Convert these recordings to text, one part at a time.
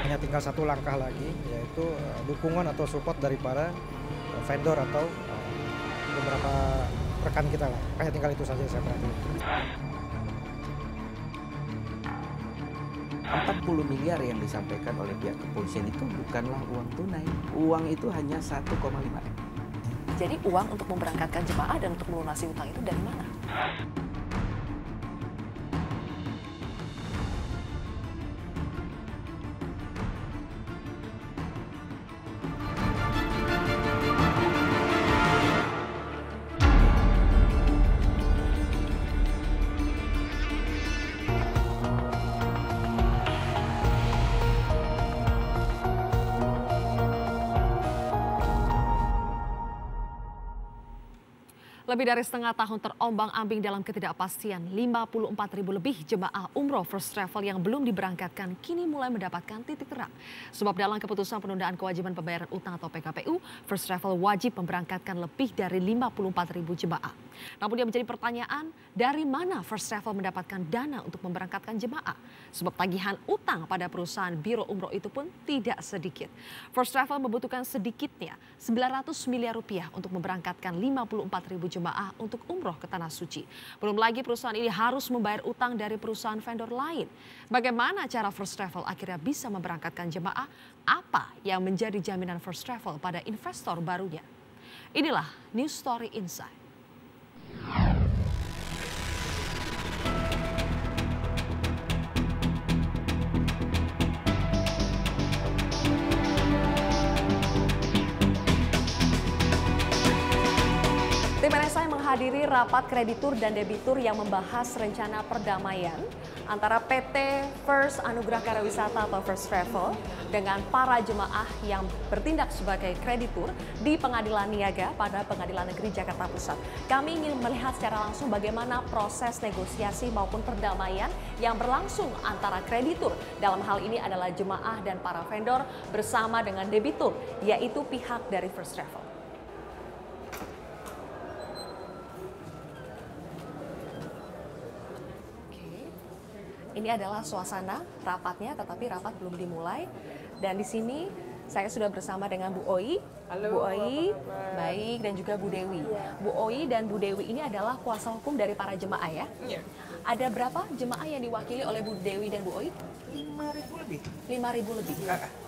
hanya tinggal satu langkah lagi, yaitu dukungan atau support daripada vendor atau beberapa rekan kita lah. Kayak tinggal itu saja saya perhatikan. 40 miliar yang disampaikan oleh pihak kepolisian itu bukanlah uang tunai. Uang itu hanya 1,5 M. Jadi uang untuk memberangkatkan jemaah dan untuk melunasi utang itu dari mana? Lebih dari setengah tahun terombang-ambing dalam ketidakpastian, 54.000 lebih jemaah umroh First Travel yang belum diberangkatkan kini mulai mendapatkan titik terang. Sebab dalam keputusan penundaan kewajiban pembayaran utang atau PKPU, First Travel wajib memberangkatkan lebih dari 54.000 jemaah. Namun yang menjadi pertanyaan, dari mana First Travel mendapatkan dana untuk memberangkatkan jemaah? Sebab tagihan utang pada perusahaan biro umroh itu pun tidak sedikit. First Travel membutuhkan sedikitnya 900 miliar rupiah untuk memberangkatkan 54.000 jemaah untuk umroh ke Tanah Suci. Belum lagi perusahaan ini harus membayar utang dari perusahaan vendor lain. Bagaimana cara First Travel akhirnya bisa memberangkatkan jemaah? Apa yang menjadi jaminan First Travel pada investor barunya? Inilah News Story Insight. Tim NSI menghadiri rapat kreditur dan debitur yang membahas rencana perdamaian antara PT First Anugrah Karawisata atau First Travel dengan para jemaah yang bertindak sebagai kreditur di Pengadilan Niaga pada Pengadilan Negeri Jakarta Pusat. Kami ingin melihat secara langsung bagaimana proses negosiasi maupun perdamaian yang berlangsung antara kreditur. Dalam hal ini adalah jemaah dan para vendor bersama dengan debitur, yaitu pihak dari First Travel. Ini adalah suasana rapatnya, tetapi rapat belum dimulai. Dan di sini saya sudah bersama dengan Bu Oi. Halo, Bu Oi, baik, dan juga Bu Dewi. Bu Oi dan Bu Dewi ini adalah kuasa hukum dari para jemaah ya? Iya. Ada berapa jemaah yang diwakili oleh Bu Dewi dan Bu Oi? 5.000 lebih. 5.000 lebih.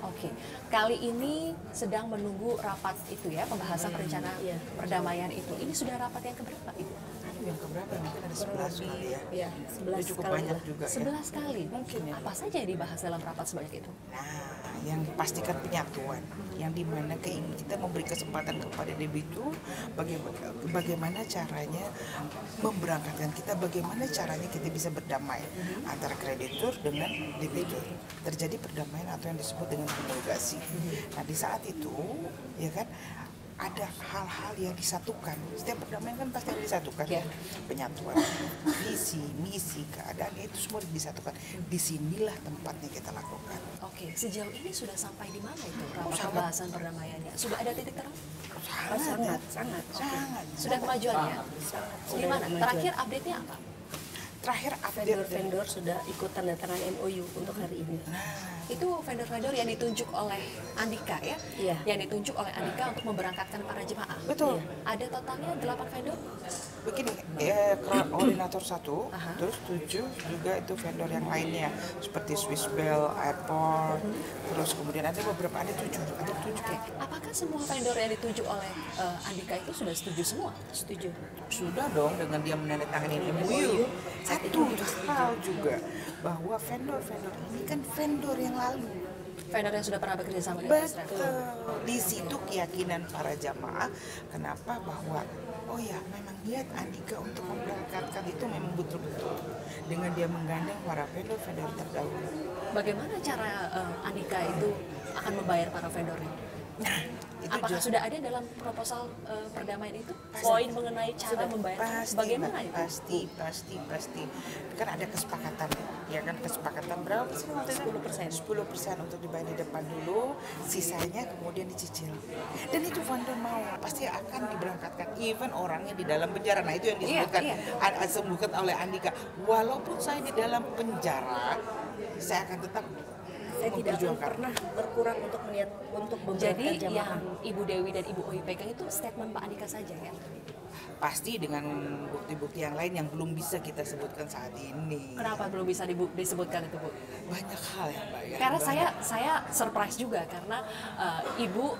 Oke. Kali ini sedang menunggu rapat itu ya, pembahasan rencana perdamaian itu. Ini sudah rapat yang keberapa Ibu? Yang keberapa? Mungkin ada 11 kali ya. Iya, 11 Cukup kali banyak lah. juga 11 kali. Mungkin ya. Apa saja yang dibahas dalam rapat sebanyak itu? Nah, yang dipastikan penyatuan, yang dimana kita memberi kesempatan kepada debitur bagaimana caranya memberangkatkan kita, bagaimana caranya kita bisa berdamai antara kreditur dengan debitur, terjadi perdamaian atau yang disebut dengan homologasi. Nah, di saat itu ya kan ada hal-hal yang disatukan. Setiap perdamaian kan pasti ada disatukan. Penyatuan visi, misi, keadaannya itu semua disatukan. Disinilah tempatnya kita lakukan. Oke, sejauh ini sudah sampai di mana itu rapat pembahasan perdamaiannya? Sudah ada titik terang? Sangat. Sudah kemajuannya? Di mana? Terakhir update-nya apa? Terakhir update Vendor-vendor sudah ikut tanda tangan MOU untuk hari ini. Itu vendor-vendor yang ditunjuk oleh Andika ya? Iya. Yang ditunjuk oleh Andika untuk memberangkatkan para jemaah. Betul. Ada totalnya 8 vendor? Begini, koordinator 1, terus 7 juga itu vendor yang lainnya seperti Swiss Bell, Airport, terus kemudian ada beberapa, ada 7. Oke. Apakah semua vendor yang ditunjuk oleh Andika itu sudah setuju semua? Setuju. Sudah dong dengan dia menandatangani MOU. Satu hal juga bahwa vendor-vendor ini kan vendor yang lalu. Vendor yang sudah pernah bekerja sama dengan First Travel. Betul. Di situ keyakinan para jamaah kenapa bahwa oh ya memang niat Andika untuk memberangkatkan itu memang betul-betul dengan dia menggandeng para vendor-vendor terdahulu. Bagaimana cara Andika itu akan membayar para vendornya? Nah, itu Apakah juga sudah ada dalam proposal perdamaian itu poin mengenai cara membayar? Bagaimana itu? Pasti. Kan ada kesepakatan, ya kan kesepakatan berapa sih waktu itu? 10% untuk dibayar di depan dulu, sisanya kemudian dicicil. Dan itu vendor mau, pasti akan diberangkatkan. Even orangnya di dalam penjara, nah itu yang disebutkan, disebutkan oleh Andika. Walaupun saya di dalam penjara, saya akan tetap Saya tidak akan memperjuangkan. pernah berkurang untuk melihat untuk Jadi memberangkat jamaah. yang Ibu Dewi dan Ibu Oyi pegang itu statement Pak Andika saja ya? Pasti dengan bukti-bukti yang lain yang belum bisa kita sebutkan saat ini. Kenapa belum bisa disebutkan itu, Bu? Banyak hal ya, Mbak. Ya. Karena Banyak. saya surprise juga karena Ibu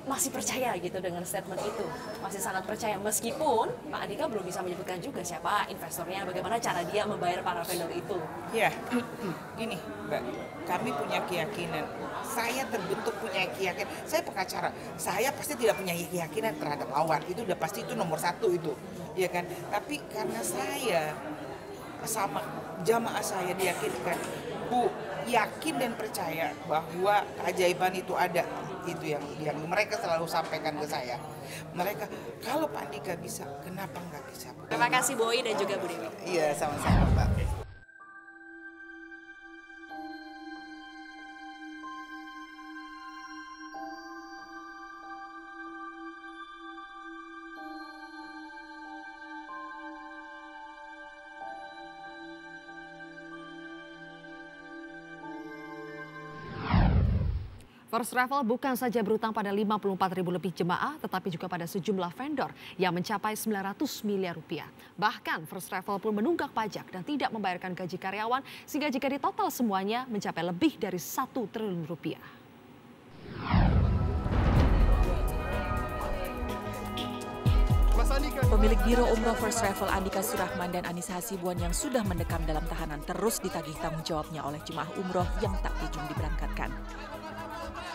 masih percaya gitu dengan statement itu, masih sangat percaya meskipun Pak Andika belum bisa menyebutkan juga siapa investornya, bagaimana cara dia membayar para vendor itu. Ya, gini Mbak, kami punya keyakinan, saya terbentuk punya keyakinan, saya pengacara, saya pasti tidak punya keyakinan terhadap lawan, itu udah pasti, itu nomor satu itu, ya kan. Tapi karena saya sama jamaah saya diyakinkan, Bu, yakin dan percaya bahwa keajaiban itu ada, itu yang mereka selalu sampaikan ke saya. Mereka, kalau Pak Andika bisa, kenapa nggak bisa, Bu? Terima kasih Bu Oyi dan juga Bu Dewi. Iya, sama-sama Mbak. First Travel bukan saja berutang pada 54.000 lebih jemaah, tetapi juga pada sejumlah vendor yang mencapai 900 miliar rupiah. Bahkan First Travel pun menunggak pajak dan tidak membayarkan gaji karyawan, sehingga jika ditotal semuanya mencapai lebih dari 1 triliun rupiah. Pemilik Biro Umroh First Travel Andika Surahman dan Anissa Hasibuan yang sudah mendekam dalam tahanan terus ditagih tanggung jawabnya oleh jemaah umroh yang tak kunjung diberangkatkan.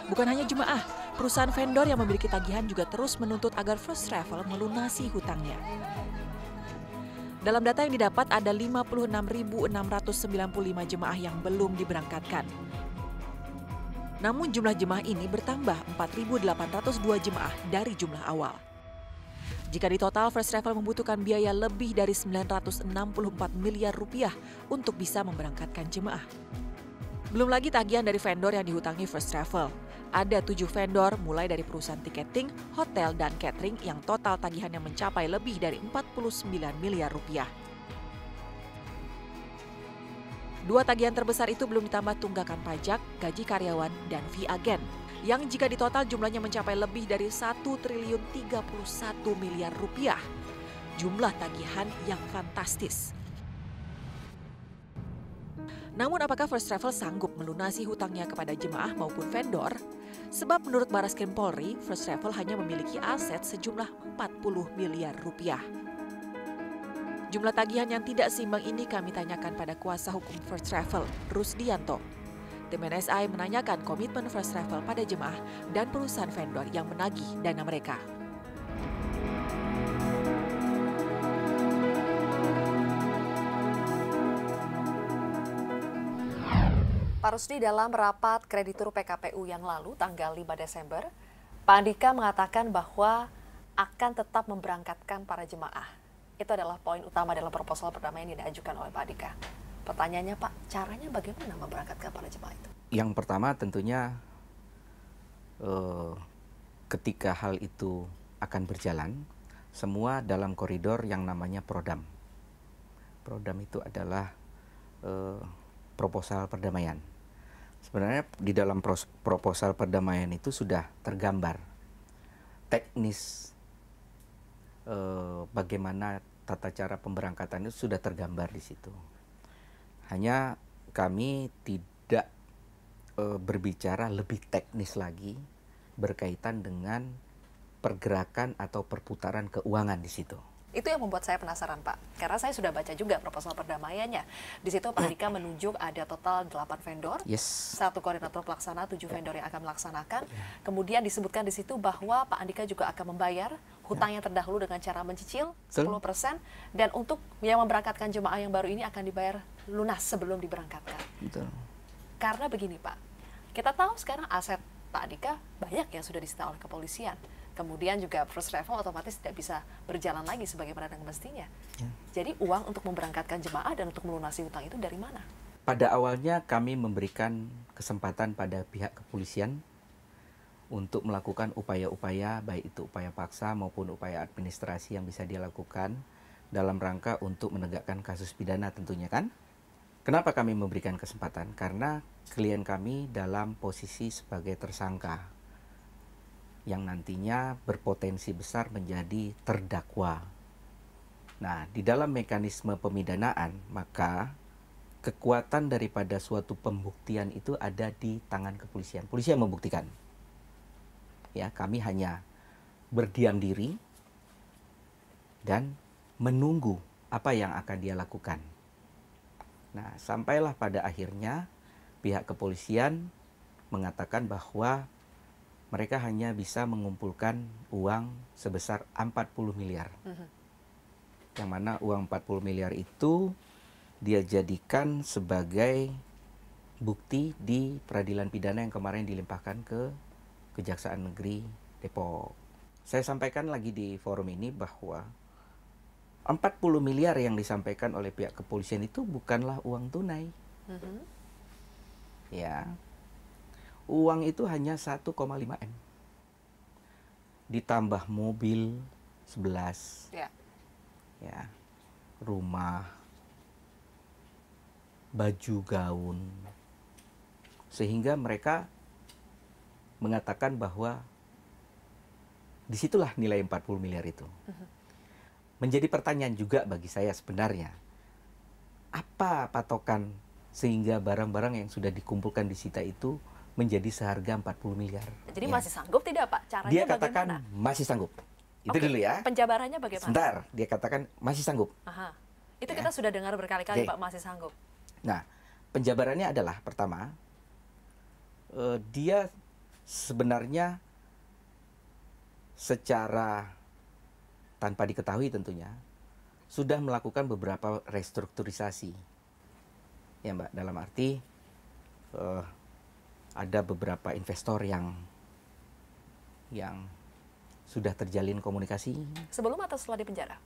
Bukan hanya jemaah, perusahaan vendor yang memiliki tagihan juga terus menuntut agar First Travel melunasi hutangnya. Dalam data yang didapat ada 56.695 jemaah yang belum diberangkatkan. Namun jumlah jemaah ini bertambah 4.802 jemaah dari jumlah awal. Jika di total, First Travel membutuhkan biaya lebih dari 964 miliar rupiah untuk bisa memberangkatkan jemaah. Belum lagi tagihan dari vendor yang dihutangi First Travel. Ada 7 vendor mulai dari perusahaan tiketing, hotel, dan catering yang total tagihannya mencapai lebih dari 49 miliar rupiah. 2 tagihan terbesar itu belum ditambah tunggakan pajak, gaji karyawan, dan fee agen, yang jika ditotal jumlahnya mencapai lebih dari 1 triliun 31 miliar rupiah. Jumlah tagihan yang fantastis. Namun apakah First Travel sanggup melunasi hutangnya kepada jemaah maupun vendor? Sebab menurut Barreskrim Polri, First Travel hanya memiliki aset sejumlah 40 miliar rupiah. Jumlah tagihan yang tidak seimbang ini kami tanyakan pada kuasa hukum First Travel, Rusdianto. Tim NSI menanyakan komitmen First Travel pada jemaah dan perusahaan vendor yang menagih dana mereka. Pak Rusdi, dalam rapat kreditur PKPU yang lalu tanggal 5 Desember, Pak Andika mengatakan bahwa akan tetap memberangkatkan para jemaah. Itu adalah poin utama dalam proposal perdamaian yang diajukan oleh Pak Andika. Pertanyaannya Pak, caranya bagaimana memberangkatkan para jemaah itu? Yang pertama tentunya ketika hal itu akan berjalan, semua dalam koridor yang namanya Prodam. Prodam itu adalah proposal perdamaian. Sebenarnya di dalam proposal perdamaian itu sudah tergambar teknis bagaimana tata cara pemberangkatan itu sudah tergambar di situ. Hanya kami tidak berbicara lebih teknis lagi berkaitan dengan pergerakan atau perputaran keuangan di situ. Itu yang membuat saya penasaran Pak, karena saya sudah baca juga proposal perdamaiannya. Di situ Pak Andika menunjuk ada total 8 vendor, Yes. 1 koordinator pelaksana, 7 vendor yang akan melaksanakan. Kemudian disebutkan di situ bahwa Pak Andika juga akan membayar hutangnya terdahulu dengan cara mencicil 10%, dan untuk yang memberangkatkan jemaah yang baru ini akan dibayar lunas sebelum diberangkatkan. Betul. Karena begini Pak, kita tahu sekarang aset Pak Andika banyak yang sudah disita oleh kepolisian. Kemudian juga First Travel otomatis tidak bisa berjalan lagi sebagaimana dengan mestinya. Ya. Jadi uang untuk memberangkatkan jemaah dan untuk melunasi hutang itu dari mana? Pada awalnya kami memberikan kesempatan pada pihak kepolisian untuk melakukan upaya-upaya, baik itu upaya paksa maupun upaya administrasi yang bisa dia lakukan dalam rangka untuk menegakkan kasus pidana tentunya kan. Kenapa kami memberikan kesempatan? Karena klien kami dalam posisi sebagai tersangka yang nantinya berpotensi besar menjadi terdakwa. Nah, di dalam mekanisme pemidanaan, maka kekuatan daripada suatu pembuktian itu ada di tangan kepolisian. Polisi yang membuktikan. Ya, kami hanya berdiam diri dan menunggu apa yang akan dia lakukan. Nah, sampailah pada akhirnya pihak kepolisian mengatakan bahwa mereka hanya bisa mengumpulkan uang sebesar 40 miliar. Yang mana uang 40 miliar itu dia jadikan sebagai bukti di peradilan pidana yang kemarin dilimpahkan ke Kejaksaan Negeri Depok. Saya sampaikan lagi di forum ini bahwa 40 miliar yang disampaikan oleh pihak kepolisian itu bukanlah uang tunai. Ya. Uang itu hanya 1,5 M. Ditambah mobil 11. Ya. Rumah, baju gaun. Sehingga mereka mengatakan bahwa disitulah nilai 40 miliar itu. Menjadi pertanyaan juga bagi saya sebenarnya, apa patokan sehingga barang-barang yang sudah dikumpulkan disita itu menjadi seharga 40 miliar? Jadi masih sanggup tidak Pak? Caranya dia katakan bagaimana? masih sanggup. Itu dulu ya. Penjabarannya bagaimana? Sebentar, dia katakan masih sanggup. Aha. Itu kita sudah dengar berkali-kali Pak, masih sanggup. Nah, penjabarannya adalah pertama, dia sebenarnya secara tanpa diketahui tentunya, sudah melakukan beberapa restrukturisasi. Ya Mbak, dalam arti ada beberapa investor yang sudah terjalin komunikasi. Sebelum atau setelah di penjara?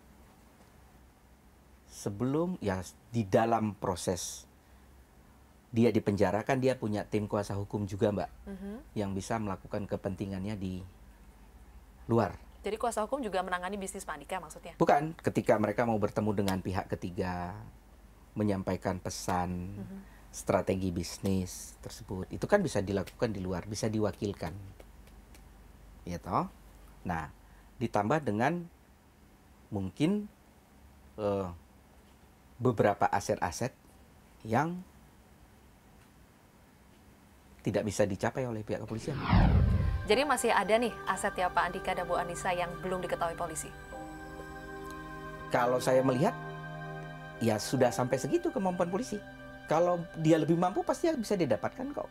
Sebelum, ya di dalam proses dia dipenjarakan, dia punya tim kuasa hukum juga Mbak, yang bisa melakukan kepentingannya di luar. Jadi kuasa hukum juga menangani bisnis Pak Andika maksudnya? Bukan, ketika mereka mau bertemu dengan pihak ketiga, menyampaikan pesan, strategi bisnis tersebut, itu kan bisa dilakukan di luar, bisa diwakilkan. Ya toh? Nah, ditambah dengan mungkin beberapa aset-aset yang tidak bisa dicapai oleh pihak kepolisian. Jadi masih ada nih aset ya Pak Andika dan Bu Anissa yang belum diketahui polisi? Kalau saya melihat, ya sudah sampai segitu kemampuan polisi. Kalau dia lebih mampu, pasti bisa didapatkan kok.